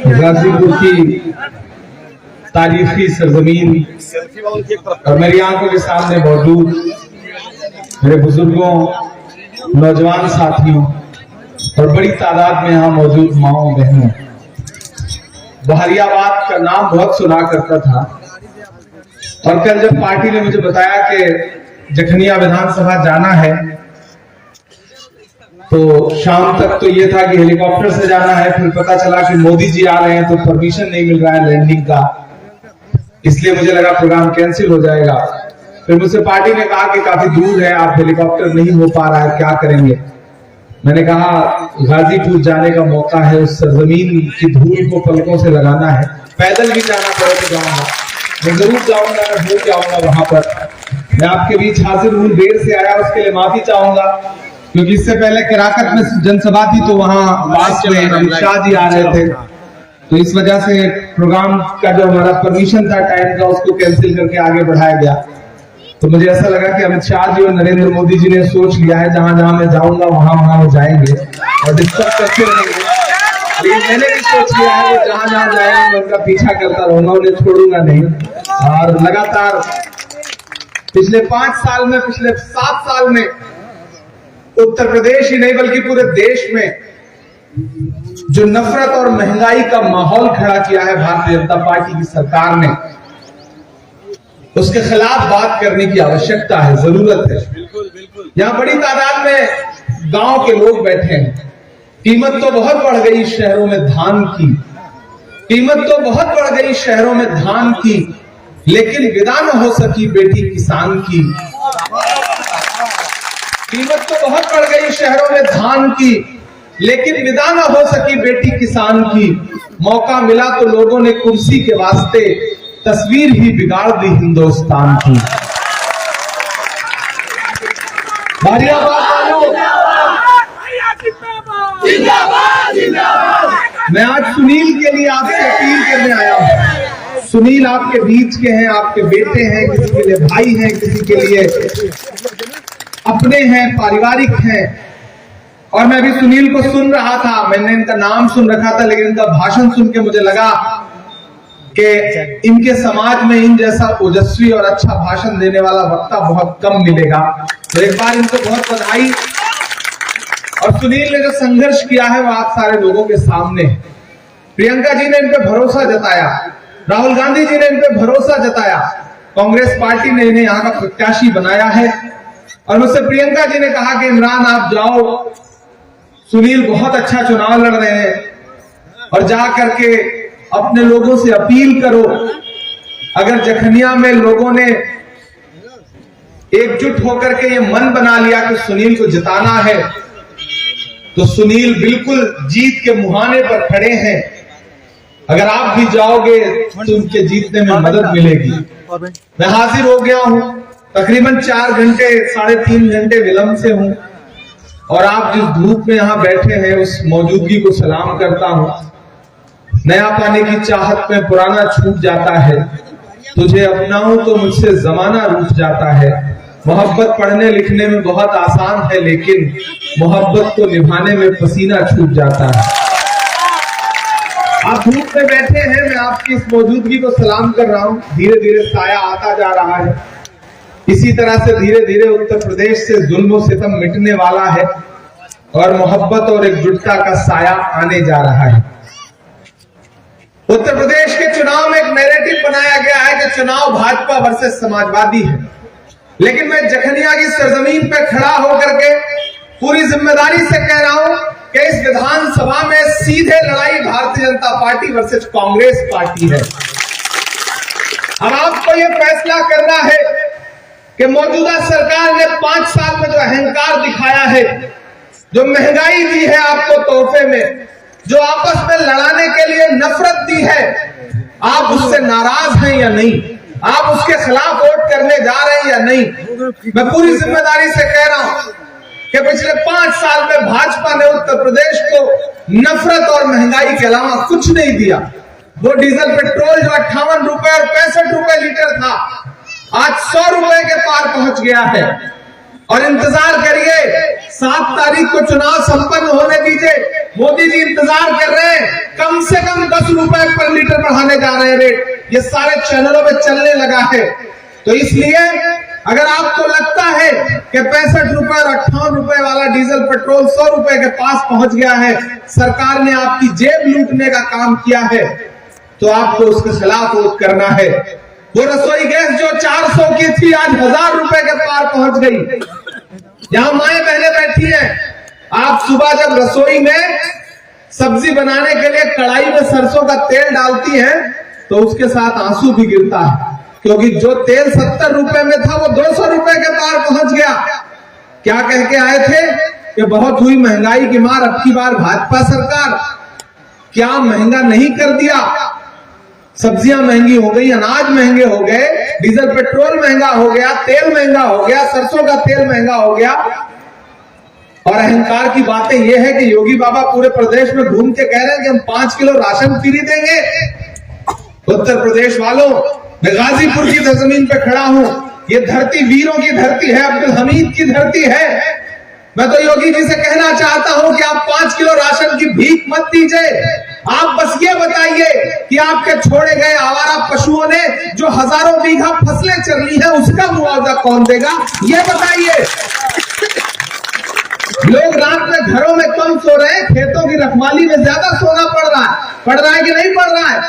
गाजीपुर की तारीखी सरजमीन और मेरी आंखों के सामने मौजूद मेरे बुजुर्गों, नौजवान साथियों और बड़ी तादाद में यहाँ मौजूद माओ बहनों, बहरियाबाद का नाम बहुत सुना करता था। और कल जब पार्टी ने मुझे बताया कि जखनिया विधानसभा जाना है तो शाम तक तो ये था कि हेलीकॉप्टर से जाना है, फिर पता चला कि मोदी जी आ रहे हैं तो परमिशन नहीं मिल रहा है लैंडिंग का, इसलिए मुझे लगा प्रोग्राम कैंसिल हो जाएगा। फिर मुझसे पार्टी ने कहा कि काफी दूर है, आप हेलीकॉप्टर नहीं हो पा रहा है, क्या करेंगे। मैंने कहा गाजीपुर जाने का मौका है, उस सरजमीन की धूल को पलकों से लगाना है, पैदल भी जाना पड़े तो जाऊंगा, मैं जरूर जाऊंगा, मैं हो जाऊंगा वहां पर। मैं आपके बीच हाजिर हूं, देर से आया उसके लिए माफी चाहूंगा, क्योंकि इससे पहले कराकत में जनसभा थी तो वहां बात में अमित शाह जी आ रहे थे, तो इस वजह से प्रोग्राम का जो हमारा परमिशन था टाइम का उसको कैंसिल करके आगे बढ़ाया गया। तो मुझे ऐसा लगा कि अमित शाह जी और नरेंद्र मोदी जी ने सोच लिया है जहां जहां मैं जाऊंगा वहां वो जाएंगे और डिस्कस करते रहेंगे, लेकिन मैंने भी सोच लिया है वो जहां जहां जाएंगे मैं उनका पीछा करता रहूंगा, उन्हें छोड़ूंगा नहीं। और लगातार पिछले 5 साल में, पिछले 7 साल में उत्तर प्रदेश ही नहीं बल्कि पूरे देश में जो नफरत और महंगाई का माहौल खड़ा किया है भारतीय जनता पार्टी की सरकार ने, उसके खिलाफ बात करने की आवश्यकता है, जरूरत है। यहाँ बड़ी तादाद में गांव के लोग बैठे हैं। कीमत तो बहुत बढ़ गई शहरों में धान की, कीमत तो बहुत बढ़ गई शहरों में धान की, लेकिन विदा न हो सकी बेटी किसान की। कीमत तो बहुत बढ़ गई शहरों में धान की, लेकिन विदा न हो सकी बेटी किसान की। मौका मिला तो लोगों ने कुर्सी के वास्ते तस्वीर ही बिगाड़ दी हिंदुस्तान की। मैं आज सुनील के लिए आपसे अपील करने आया हूं। सुनील आपके बीच के हैं, आपके बेटे हैं, किसी के लिए भाई हैं, किसी के लिए अपने हैं, पारिवारिक हैं। और मैं भी सुनील को सुन रहा था, मैंने इनका नाम सुन रखा था, लेकिन इनका भाषण सुन के मुझे लगा कि इनके समाज में इन जैसा ओजस्वी और अच्छा भाषण देने वाला वक्ता बहुत कम मिलेगा। तो एक बार इनको बहुत बधाई। और सुनील ने जो संघर्ष किया है वो आप सारे लोगों के सामने। प्रियंका जी ने इन पे भरोसा जताया, राहुल गांधी जी ने इन पे भरोसा जताया, कांग्रेस पार्टी ने इन्हें यहाँ का प्रत्याशी बनाया है। और मुझसे प्रियंका जी ने कहा कि इमरान आप जाओ, सुनील बहुत अच्छा चुनाव लड़ रहे हैं और जा करके अपने लोगों से अपील करो। अगर जखनिया में लोगों ने एकजुट होकर के ये मन बना लिया कि सुनील को जिताना है, तो सुनील बिल्कुल जीत के मुहाने पर खड़े हैं। अगर आप भी जाओगे तो उनके जीतने में मदद मिलेगी। मैं हाजिर हो गया हूं, तकरीबन 4 घंटे 3.5 घंटे विलंब से हूं, और आप जिस धूप में यहां बैठे हैं उस मौजूदगी को सलाम करता हूं। नया पाने की चाहत में पुराना छूट जाता है, तुझे अपनाऊं तो मुझसे जमाना रूठ जाता है। मोहब्बत पढ़ने लिखने में बहुत आसान है, लेकिन मोहब्बत को निभाने में पसीना छूट जाता है। आप धूप में बैठे हैं, मैं आपकी इस मौजूदगी को सलाम कर रहा हूं। धीरे धीरे साया आता जा रहा है, इसी तरह से धीरे धीरे उत्तर प्रदेश से जुल्म सितम मिटने वाला है और मोहब्बत और एकजुटता का साया आने जा रहा है। उत्तर प्रदेश के चुनाव में एक नैरेटिव बनाया गया है कि चुनाव भाजपा वर्सेस समाजवादी है, लेकिन मैं जखनिया की सरजमीन पे खड़ा होकर के पूरी जिम्मेदारी से कह रहा हूं कि इस विधानसभा में सीधे लड़ाई Bharatiya Janata party versus Congress party है। अब आपको यह फैसला करना है कि मौजूदा सरकार ने 5 साल में जो अहंकार दिखाया है, जो महंगाई दी है आपको तोहफे में, जो आपस में लड़ाने के लिए नफरत दी है, आप उससे नाराज हैं या नहीं? आप उसके खिलाफ वोट करने जा रहे हैं या नहीं? मैं पूरी जिम्मेदारी से कह रहा हूं कि पिछले 5 साल में भाजपा ने उत्तर प्रदेश को नफरत और महंगाई के अलावा कुछ नहीं दिया। वो डीजल पेट्रोल जो 58 रुपए और 65 रुपए लीटर था, आज 100 रुपए के पार पहुंच गया है। और इंतजार करिए, 7 तारीख को चुनाव संपन्न होने दीजिए। मोदी जी इंतजार कर रहे हैं, कम से कम 10 रुपए पर लीटर बढ़ाने जा रहे हैं रेट। ये सारे चैनलों में चलने लगा है। तो इसलिए अगर आपको लगता है कि 65 रुपए और 58 रुपए वाला डीजल पेट्रोल 100 रुपए के पास पहुंच गया है, सरकार ने आपकी जेब लूटने का काम किया है, तो आपको उसके खिलाफ वोट करना है। वो रसोई गैस जो 400 की थी आज 1000 रुपए के पार पहुंच गई। यहां माएं बहनें बैठी हैं, आप सुबह जब रसोई में सब्जी बनाने के लिए कढ़ाई में सरसों का तेल डालती हैं तो उसके साथ आंसू भी गिरता है, क्योंकि जो तेल 70 रुपए में था वो 200 रुपए के पार पहुंच गया। क्या कह के आए थे कि बहुत हुई महंगाई की मार, अब की बार भाजपा सरकार। क्या महंगा नहीं कर दिया? सब्जियां महंगी हो गई, अनाज महंगे हो गए, डीजल पेट्रोल महंगा हो गया, तेल महंगा हो गया, सरसों का तेल महंगा हो गया। और अहंकार की बातें यह है कि योगी बाबा पूरे प्रदेश में घूम के कह रहे हैं कि हम 5 किलो राशन फ्री देंगे। उत्तर प्रदेश वालों, मैं गाजीपुर की जमीन पे खड़ा हूं, ये धरती वीरों की धरती है, अब्दुल हमीद की धरती है। मैं तो योगी जी से कहना चाहता हूं कि आप 5 किलो राशन की भीख मत दीजिए, आप बस ये बताइए कि आपके छोड़े गए आवारा पशुओं ने जो हजारों बीघा फसलें चर ली है उसका मुआवजा कौन देगा, ये बताइए। लोग रात में घरों में कम सो रहे हैं, खेतों की रखवाली में ज्यादा सोना पड़ रहा है कि नहीं पड़ रहा है?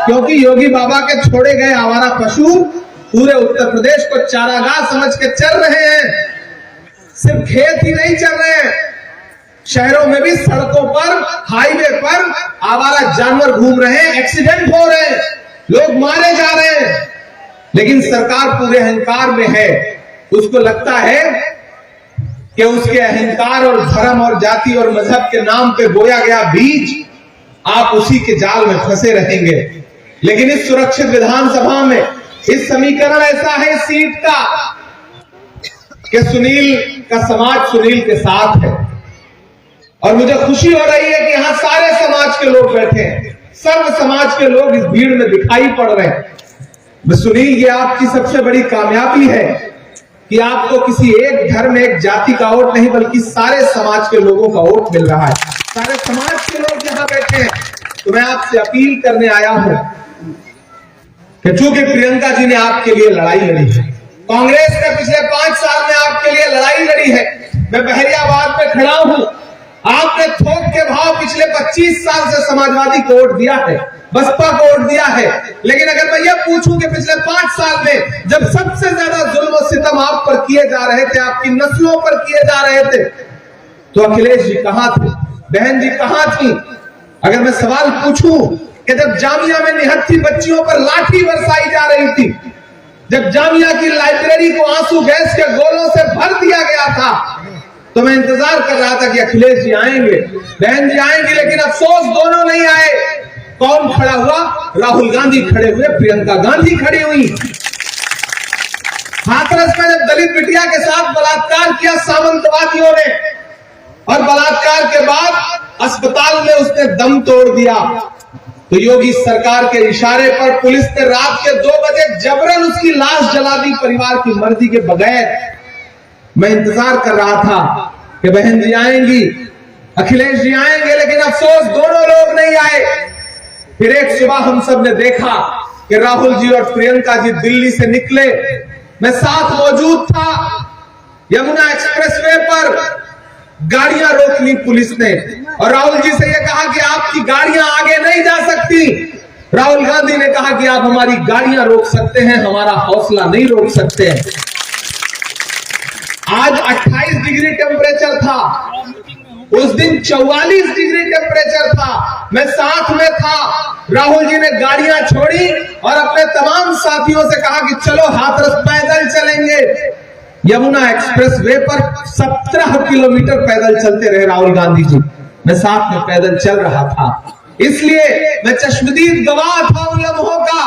क्योंकि योगी बाबा के छोड़े गए आवारा पशु पूरे उत्तर प्रदेश को चारागाह समझ के चल रहे हैं। सिर्फ खेत ही नहीं चल रहे हैं, शहरों में भी सड़कों पर, हाईवे पर आवारा जानवर घूम रहे हैं, एक्सीडेंट हो रहे हैं, लोग मारे जा रहे हैं। लेकिन सरकार पूरे अहंकार में है, उसको लगता है कि उसके अहंकार और धर्म और जाति और मजहब के नाम पे बोया गया बीज, आप उसी के जाल में फंसे रहेंगे। लेकिन इस सुरक्षित विधानसभा में इस समीकरण ऐसा है इस सीट का कि सुनील का समाज सुनील के साथ है। और मुझे खुशी हो रही है कि यहां सारे समाज के लोग बैठे हैं, सर्व समाज के लोग इस भीड़ में दिखाई पड़ रहे हैं। सुनील, ये आपकी सबसे बड़ी कामयाबी है कि आपको किसी एक धर्म एक जाति का वोट नहीं बल्कि सारे समाज के लोगों का वोट मिल रहा है। सारे समाज के लोग यहां बैठे हैं। तो मैं आपसे अपील करने आया हूं कि चूंकि प्रियंका जी ने आपके लिए लड़ाई लड़ी है, कांग्रेस ने पिछले 5 साल में आपके लिए लड़ाई लड़ी है। मैं बहरियाबाद में खड़ा हूं, आपने थोक के भाव पिछले 25 साल से समाजवादी को वोट दिया है, बसपा को वोट दिया है। लेकिन अगर मैं ये पूछूं कि पिछले 5 साल में जब सबसे ज्यादा जुल्म और सितम आप पर किए जा रहे थे, आपकी नस्लों पर किए जा रहे थे, तो अखिलेश जी कहां थे, बहन जी कहां थी? अगर मैं सवाल पूछूं कि जब जामिया में निहत्थी बच्चियों पर लाठी बरसाई जा रही थी, जब जामिया की लाइब्रेरी को आंसू गैस के गोलों से भर दिया गया था, तो मैं इंतजार कर रहा था कि अखिलेश जी आएंगे, बहन जी आएंगे, लेकिन अफसोस दोनों नहीं आए। कौन खड़ा हुआ? राहुल गांधी खड़े हुए, प्रियंका गांधी खड़ी हुई। हाथरस में जब दलित बिटिया के साथ बलात्कार किया सामंतवादियों ने, और बलात्कार के बाद अस्पताल में उसने दम तोड़ दिया, तो योगी सरकार के इशारे पर पुलिस ने रात के 2 बजे जबरन उसकी लाश जला दी, परिवार की मर्जी के बगैर। मैं इंतजार कर रहा था कि बहन जी आएंगी, अखिलेश जी आएंगे, लेकिन अफसोस दोनों लोग नहीं आए। फिर एक सुबह हम सब ने देखा कि राहुल जी और प्रियंका जी दिल्ली से निकले, मैं साथ मौजूद था। यमुना एक्सप्रेसवे पर गाड़ियां रोक ली पुलिस ने और राहुल जी से यह कहा कि आपकी गाड़ियां आगे नहीं जा सकती। राहुल गांधी ने कहा कि आप हमारी गाड़ियां रोक सकते हैं, हमारा हौसला नहीं रोक सकते। आज 28 डिग्री टेम्परेचर था, उस दिन 44 डिग्री टेम्परेचर था, मैं साथ में था। राहुल जी ने गाड़ियां छोड़ी और अपने तमाम साथियों से कहा कि चलो हाथरस पैदल चलेंगे। यमुना एक्सप्रेस वे पर 17 किलोमीटर पैदल चलते रहे राहुल गांधी जी, मैं साथ में पैदल चल रहा था। इसलिए मैं चश्मदीद गवाह था उन लम्हों का।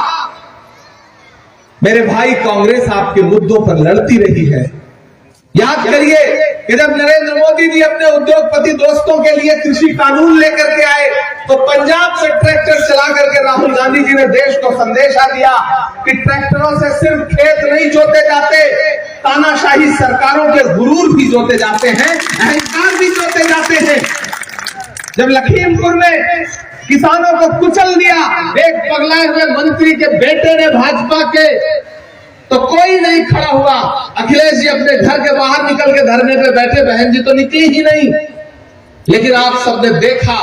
मेरे भाई, कांग्रेस आपके मुद्दों पर लड़ती रही है। याद करिए कि जब नरेंद्र मोदी जी अपने उद्योगपति दोस्तों के लिए कृषि कानून लेकर के आए तो पंजाब से ट्रैक्टर चला करके राहुल गांधी जी ने देश को संदेशा दिया कि ट्रैक्टरों से सिर्फ खेत नहीं जोते जाते, तानाशाही सरकारों के गुरूर भी जोते जाते हैं, अहंकार भी जोते जाते हैं। जब लखीमपुर में किसानों को कुचल दिया एक पगलाए हुए मंत्री के बेटे ने भाजपा के, तो कोई नहीं खड़ा हुआ। अखिलेश जी अपने घर के बाहर निकल के धरने पे बैठे, बहन जी तो निकली ही नहीं। लेकिन आप सबने देखा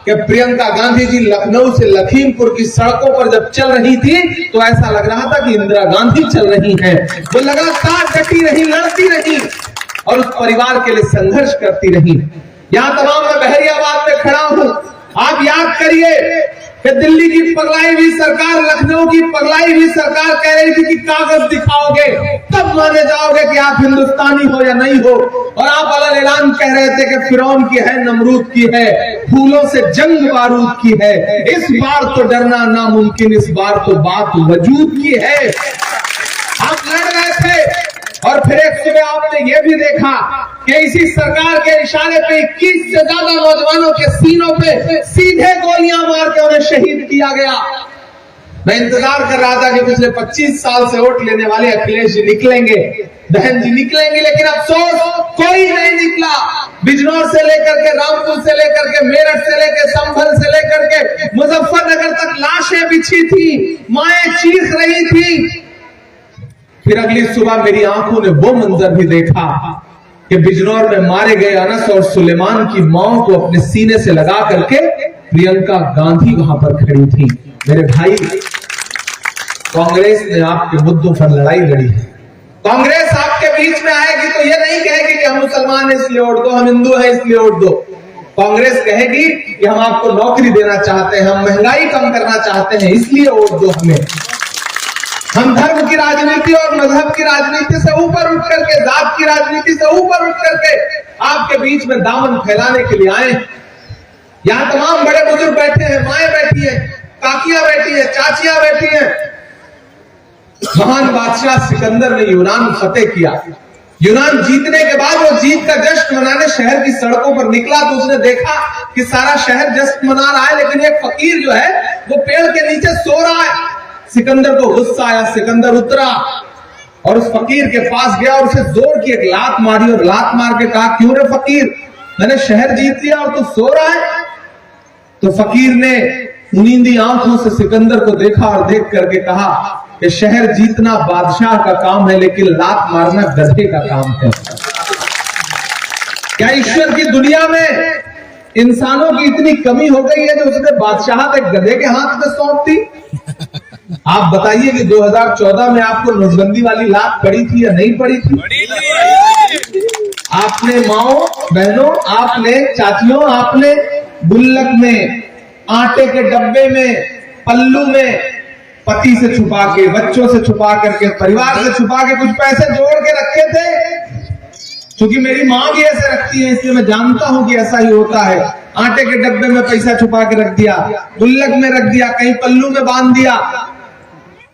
कि प्रियंका गांधी जी लखनऊ से लखीमपुर की सड़कों पर जब चल रही थी तो ऐसा लग रहा था कि इंदिरा गांधी चल रही हैं। वो लगातार डटी रही, लड़ती रही और उस परिवार के लिए संघर्ष करती रही। यहां तमाम मैं बहरियाबाद में खड़ा हूं। आप याद करिए कि दिल्ली की पगलाई हुई सरकार, लखनऊ की पगलाई हुई सरकार कह रही थी कि कागज दिखाओगे तब माने जाओगे कि आप हिंदुस्तानी हो या नहीं हो, और आप अलग ऐलान कह रहे थे कि फिरौन की है, नमरूद की है, फूलों से जंग बारूद की है, इस बार तो डरना नामुमकिन, इस बार तो बात वजूद की है। आप लड़ रहे थे और फिर एक सुबह आपने ये भी देखा कि इसी सरकार के इशारे पे 21 से ज्यादा नौजवानों के सीनों पे सीधे गोलियां मार के उन्हें शहीद किया गया। मैं इंतजार कर रहा था कि पिछले 25 साल से वोट लेने वाले अखिलेश जी निकलेंगे, बहन जी निकलेंगे, लेकिन अफसोस कोई नहीं निकला। बिजनौर से लेकर के, रामपुर से लेकर के, मेरठ से लेकर, संभल से लेकर के मुजफ्फरनगर तक लाशें बिछी थी, माएं चीख रही थी। फिर अगली सुबह मेरी आंखों ने वो मंजर भी देखा कि बिजनौर में मारे गए अनस और सुलेमान की मां को अपने सीने से लगा करके प्रियंका गांधी वहां पर खड़ी थी। मेरे भाई, कांग्रेस ने आपके मुद्दों पर लड़ाई लड़ी है। कांग्रेस आपके बीच में आएगी तो ये नहीं कहेगी कि हम मुसलमान हैं इसलिए वोट दो, हम हिंदू हैं इसलिए वोट दो। कांग्रेस कहेगी कि हम आपको नौकरी देना चाहते हैं, हम महंगाई कम करना चाहते हैं इसलिए वोट दो हमें। हम धर्म की राजनीति और मजहब की राजनीति से ऊपर उठ करके, जात की राजनीति से ऊपर उठ करके आपके बीच में दामन फैलाने के लिए आए। यहां तमाम बड़े बुजुर्ग बैठे हैं, माएं बैठी हैं, काकियां बैठी हैं, चाचियां बैठी हैं। महान बादशाह सिकंदर ने यूनान फतेह किया। यूनान जीतने के बाद वो जीत का जश्न मनाने शहर की सड़कों पर निकला तो उसने देखा कि सारा शहर जश्न मना रहा है, लेकिन एक फकीर जो है वो पेड़ के नीचे सो रहा है। सिकंदर को गुस्सा आया, सिकंदर उतरा और उस फकीर के पास गया और उसे जोर की एक लात मारी और लात मार के कहा, क्यों रे फकीर, मैंने शहर जीत लिया और तू सो रहा है? तो फकीर ने नींदी आंखों से सिकंदर को देखा और देख करके कहा कि शहर जीतना बादशाह का काम है लेकिन लात मारना गधे का काम है। क्या ईश्वर की दुनिया में इंसानों की इतनी कमी हो गई है जो उसने बादशाह एक गधे के हाथ में सौंप दी? आप बताइए कि 2014 में आपको नोटबंदी वाली लात पड़ी थी या नहीं पड़ी थी? आपने माओ बहनों, आपने चाचियों, आपने गुल्लक में, आटे के डब्बे में, पल्लू में पति से छुपा के, बच्चों से छुपा करके, परिवार से छुपा के कुछ पैसे जोड़ के रखे थे। क्योंकि मेरी माँ भी ऐसे रखती है इसलिए मैं जानता हूं कि ऐसा ही होता है। आटे के डब्बे में पैसा छुपा के रख दिया, गुल्लक में रख दिया, कहीं पल्लू में बांध दिया।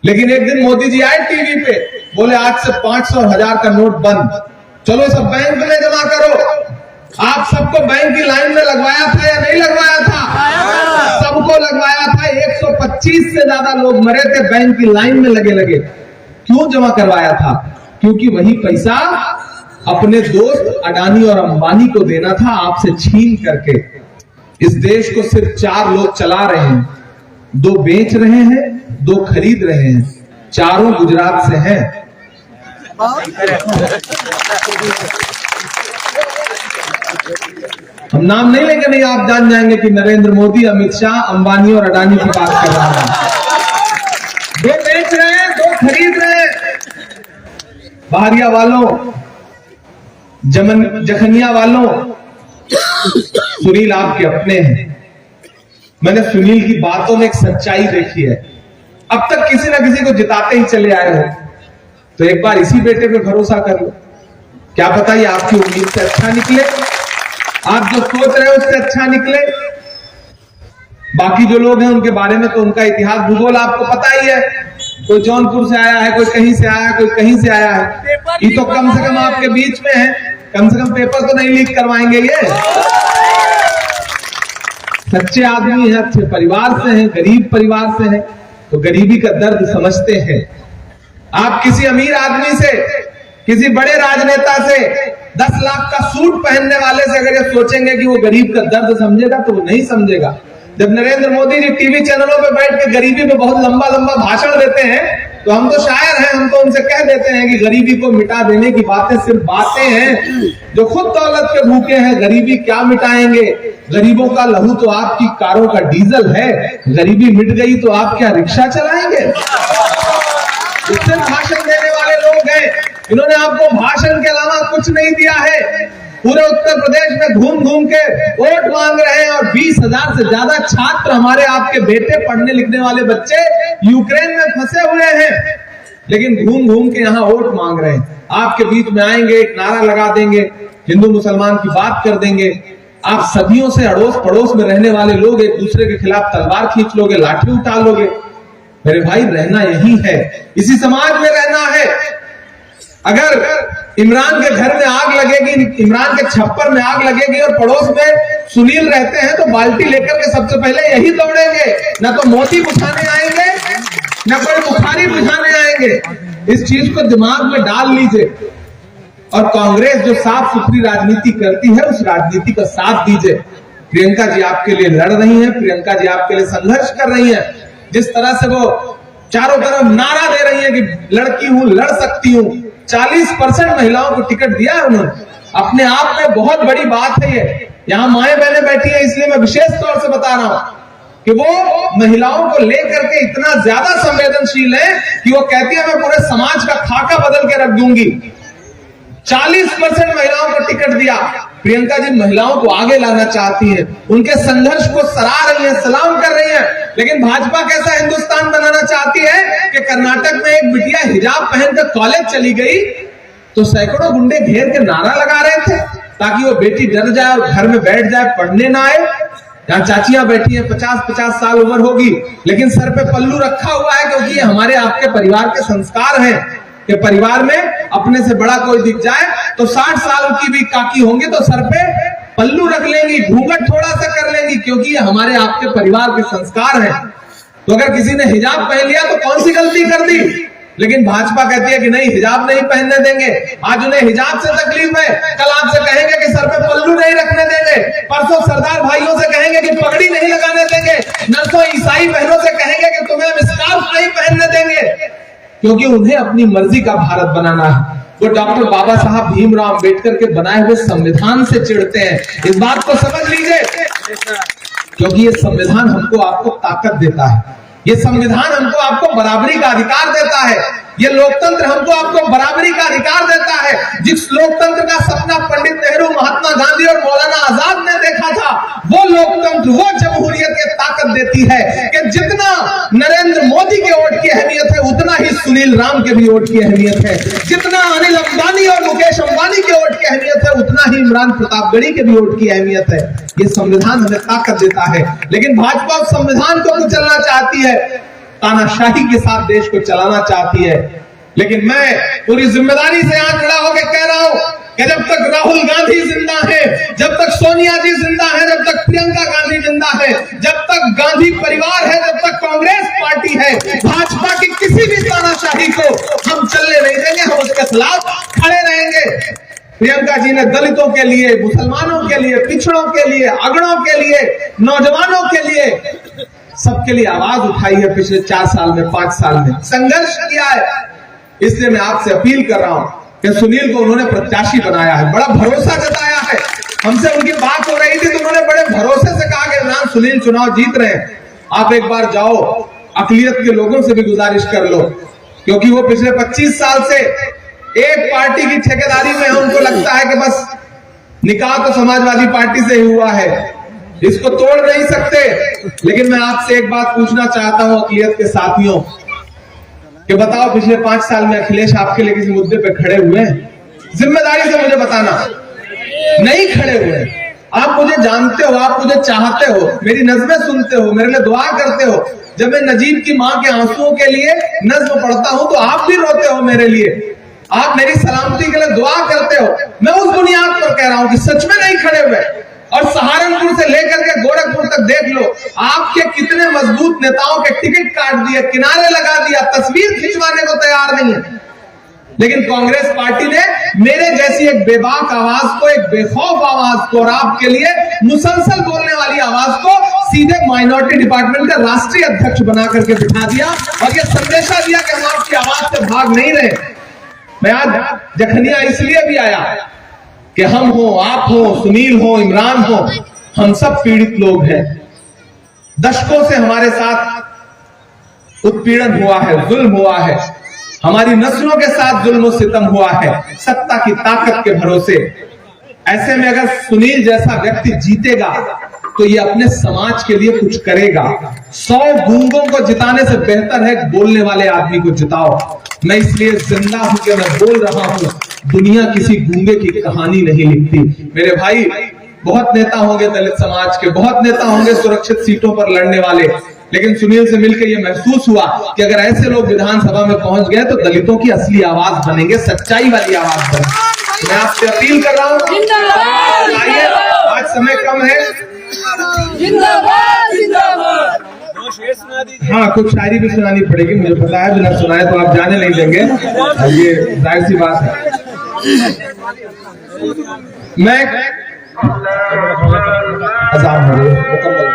लेकिन एक दिन मोदी जी आए टीवी पे, बोले आज से 500 और 1000 का नोट बंद, चलो सब बैंक में जमा करो। आप सबको बैंक की लाइन में लगवाया था या नहीं लगवाया था? सबको लगवाया था। 125 से ज्यादा लोग मरे थे बैंक की लाइन में लगे। क्यों जमा करवाया था? क्योंकि वही पैसा अपने दोस्त अडानी और अंबानी को देना था, आपसे छीन करके। इस देश को सिर्फ 4 लोग चला रहे हैं, 2 बेच रहे हैं, 2 खरीद रहे हैं, चारों गुजरात से हैं। हम नाम नहीं लेंगे, नहीं आप जान जाएंगे कि नरेंद्र मोदी, अमित शाह, अंबानी और अडानी की बात कर रहा है। 2 बेच रहे हैं, 2 खरीद रहे हैं। बहरिया वालों, जखनिया वालों, सुनील आपके अपने हैं। मैंने सुनील की बातों में एक सच्चाई देखी है। अब तक किसी ना किसी को जिताते ही चले आए हो, तो एक बार इसी बेटे पे भरोसा कर लो। क्या पता ये आपकी उम्मीद से अच्छा निकले, आप जो सोच रहे हो उससे अच्छा निकले। बाकी जो लोग हैं उनके बारे में तो उनका इतिहास भूगोल आपको पता ही है। कोई जौनपुर से आया है, कोई कहीं से आया है, कोई कहीं से आया है। ये तो कम से कम आपके बीच में है। कम से कम पेपर तो नहीं लीक करवाएंगे ये। सच्चे आदमी हैं, अच्छे परिवार से हैं, गरीब परिवार से हैं, तो गरीबी का दर्द समझते हैं। आप किसी अमीर आदमी से, किसी बड़े राजनेता से, 10 लाख का सूट पहनने वाले से अगर ये सोचेंगे कि वो गरीब का दर्द समझेगा तो वो नहीं समझेगा। जब नरेंद्र मोदी जी टीवी चैनलों पे बैठ के गरीबी पे बहुत लंबा लंबा भाषण देते हैं तो हम तो शायर हैं, हम तो उनसे कह देते हैं कि गरीबी को मिटा देने की बातें सिर्फ बातें हैं। जो खुद दौलत के भूखे हैं गरीबी क्या मिटाएंगे? गरीबों का लहू तो आपकी कारों का डीजल है, गरीबी मिट गई तो आप क्या रिक्शा चलाएंगे? इससे भाषण देने वाले लोग हैं, इन्होंने आपको भाषण के अलावा कुछ नहीं दिया है। पूरे उत्तर प्रदेश में घूम घूम के वोट मांग रहे हैं और 20,000 से ज्यादा छात्र, हमारे आपके बेटे, पढ़ने लिखने वाले बच्चे यूक्रेन में फंसे हुए हैं, लेकिन घूम घूम के यहाँ वोट मांग रहे हैं। आपके बीच में आएंगे, एक नारा लगा देंगे, हिंदू मुसलमान की बात कर देंगे। आप सदियों से अड़ोस पड़ोस में रहने वाले लोग एक दूसरे के खिलाफ तलवार खींच लोगे, लाठी उठा लोगे। मेरे भाई, रहना यही है, इसी समाज में रहना है। अगर इमरान के घर में आग लगेगी, इमरान के छप्पर में आग लगेगी और पड़ोस में सुनील रहते हैं तो बाल्टी लेकर के सबसे पहले यही दौड़ेंगे, ना तो मोती बुझाने आएंगे ना कोई बुखारी बुझाने आएंगे। इस चीज को दिमाग में डाल लीजिए और कांग्रेस जो साफ सुथरी राजनीति करती है उस राजनीति का साथ दीजिए। प्रियंका जी आपके लिए लड़ रही हैं, प्रियंका जी आपके लिए संघर्ष कर रही हैं। जिस तरह से वो चारों तरफ नारा दे रही है कि लड़की हूं, लड़ सकती हूं, 40% महिलाओं को टिकट दिया है उन्होंने, अपने आप में बहुत बड़ी बात है ये। यहाँ माएं बहनें बैठी है, इसलिए मैं विशेष तौर से बता रहा हूं कि वो महिलाओं को लेकर के इतना ज्यादा संवेदनशील है कि वो कहती है मैं पूरे समाज का खाका बदल के रख दूंगी। 40% महिलाओं को टिकट दिया। प्रियंका जी महिलाओं को आगे लाना चाहती हैं, उनके संघर्ष को सराह रही हैं, सलाम कर रही हैं। लेकिन भाजपा कैसा हिंदुस्तान बनाना चाहती है कि कर्नाटक में एक बिटिया हिजाब पहनकर कॉलेज चली गई तो सैकड़ों गुंडे घेर के नारा लगा रहे थे ताकि वो बेटी डर जाए और घर में बैठ जाए, पढ़ने ना आए। यहाँ चाचियां बैठी हैं, 50-50 साल उम्र होगी, लेकिन सर पे पल्लू रखा हुआ है, क्योंकि ये हमारे आपके परिवार के संस्कार हैं कि परिवार में अपने से बड़ा कोई दिख जाए तो 60 साल की भी काकी होंगी तो सर पे पल्लू रख लेंगी, घूंघट थोड़ा सा कर लेंगी, क्योंकि ये हमारे आपके परिवार के संस्कार हैं। तो अगर किसी ने हिजाब पहन लिया तो कौन सी गलती कर दी? लेकिन भाजपा कहती है कि नहीं, हिजाब नहीं पहनने देंगे। आज उन्हें हिजाब से तकलीफ है, कल आपसे कहेंगे कि सर पे पल्लू नहीं रखने देंगे, परसों सरदार भाइयों से कहेंगे कि पगड़ी नहीं लगाने देंगे, नर्सों ईसाई बहनों से कहेंगे कि तुम्हें स्कार्फ नहीं पहनने देंगे, क्योंकि उन्हें अपनी मर्जी का भारत बनाना है। वो डॉक्टर बाबा साहब भीमराव अंबेडकर के बनाए हुए संविधान से चिढ़ते हैं। इस बात को समझ लीजिए, क्योंकि ये संविधान हमको आपको ताकत देता है, ये संविधान हमको आपको बराबरी का अधिकार देता है, ये लोकतंत्र हमको आपको बराबरी का अधिकार देता है। जिस लोकतंत्र का सपना पंडित नेहरू, महात्मा गांधी और मौलाना आजाद ने देखा था, वो लोकतंत्र, वो जमहूरियत ये ताकत देती है कि जितना नरेंद्र मोदी के वोट की अहमियत है उतना ही सुनील राम के भी वोट की अहमियत है, जितना अनिल अंबानी और मुकेश अंबानी के वोट की अहमियत है उतना ही इमरान प्रतापगढ़ी के भी वोट की अहमियत है। ये संविधान हमें ताकत देता है। लेकिन भाजपा उस संविधान को कुचलना चाहती है, तानाशाही के साथ देश को चलाना चाहती है। लेकिन मैं पूरी जिम्मेदारी से यहां खड़ा होकर कह रहा हूं कि जब तक राहुल गांधी जिंदा है, जब तक सोनिया जी जिंदा है, जब तक प्रियंका गांधी जिंदा है, जब तक गांधी परिवार है, जब तक कांग्रेस पार्टी है, भाजपा की किसी भी तानाशाही को हम चलने नहीं देंगे, हम उसके खिलाफ खड़े रहेंगे। प्रियंका जी ने दलितों के लिए, मुसलमानों के लिए, पिछड़ों के लिए, अगड़ों के लिए, नौजवानों के लिए, सबके लिए आवाज उठाई है। पिछले 4 साल में, 5 साल में संघर्ष किया है। इसलिए मैं आपसे अपील कर रहा हूं कि सुनील को उन्होंने प्रत्याशी बनाया है, बड़ा भरोसा जताया है। हमसे उनकी बात हो रही थी तो उन्होंने बड़े भरोसे से कहा कि इमरान सुनील चुनाव जीत रहे हैं, आप एक बार जाओ, अकलियत के लोगों से भी गुजारिश कर लो, क्योंकि वो पिछले 25 साल से एक पार्टी की ठेकेदारी में है। उनको लगता है कि बस निकाह तो समाजवादी पार्टी से ही हुआ है, इसको तोड़ नहीं सकते। लेकिन मैं आपसे एक बात पूछना चाहता हूं अकलियत के साथियों कि बताओ, पिछले 5 साल में अखिलेश आपके लिए किसी मुद्दे पे खड़े हुए हैं? जिम्मेदारी से मुझे बताना, नहीं खड़े हुए। आप मुझे जानते हो, आप मुझे चाहते हो, मेरी नज़्में सुनते हो, मेरे लिए दुआ करते हो। जब मैं नजीब की मां के आंसुओं के लिए नज्म पढ़ता हूं तो आप भी रोते हो मेरे लिए। आप मेरी सलामती के लिए दुआ करते हो, मैं उस बुनियाद पर कह रहा हूं कि सच में नहीं खड़े हुए। और सहारनपुर से लेकर के गोरखपुर तक देख लो, आपके कितने मजबूत नेताओं के टिकट काट दिए, किनारे लगा दिया, तस्वीर खिंचवाने को तैयार नहीं है। लेकिन कांग्रेस पार्टी ने मेरे जैसी एक बेबाक आवाज को, एक बेखौफ आवाज को और आपके लिए मुसलसल बोलने वाली आवाज को सीधे माइनॉरिटी डिपार्टमेंट का राष्ट्रीय अध्यक्ष बना करके बिठा दिया और ये संदेशा दिया कि हम आपकी आवाज से भाग नहीं रहे। मैं आज जखनिया इसलिए भी आया कि हम हो, आप हो, सुनील हो, इमरान हो, हम सब पीड़ित लोग हैं। दशकों से हमारे साथ उत्पीड़न हुआ है, जुल्म हुआ है, हमारी नस्लों के साथ जुल्म सितम हुआ है सत्ता की ताकत के भरोसे। ऐसे में अगर सुनील जैसा व्यक्ति जीतेगा तो ये अपने समाज के लिए कुछ करेगा। 100 गूंगों को जिताने से बेहतर है बोलने वाले आदमी को जिताओ। मैं इसलिए जिंदा हूं कि मैं बोल रहा हूं, दुनिया किसी गूंगे की कहानी नहीं लिखती। मेरे भाई, बहुत नेता होंगे दलित समाज के, बहुत नेता होंगे सुरक्षित सीटों पर लड़ने वाले, लेकिन सुनील से मिलकर यह महसूस हुआ कि अगर ऐसे लोग विधानसभा में पहुंच गए तो दलितों की असली आवाज बनेंगे, सच्चाई वाली आवाज बनेंगे। मैं आपसे अपील कर रहा हूं, आइए, आज समय कम है। हाँ, कुछ शायरी भी सुनानी पड़ेगी, मुझे पता है, बिना सुनाए तो आप जाने नहीं देंगे, ये जाहिर सी बात है। मैं अजान हो गई, मुकम्मल।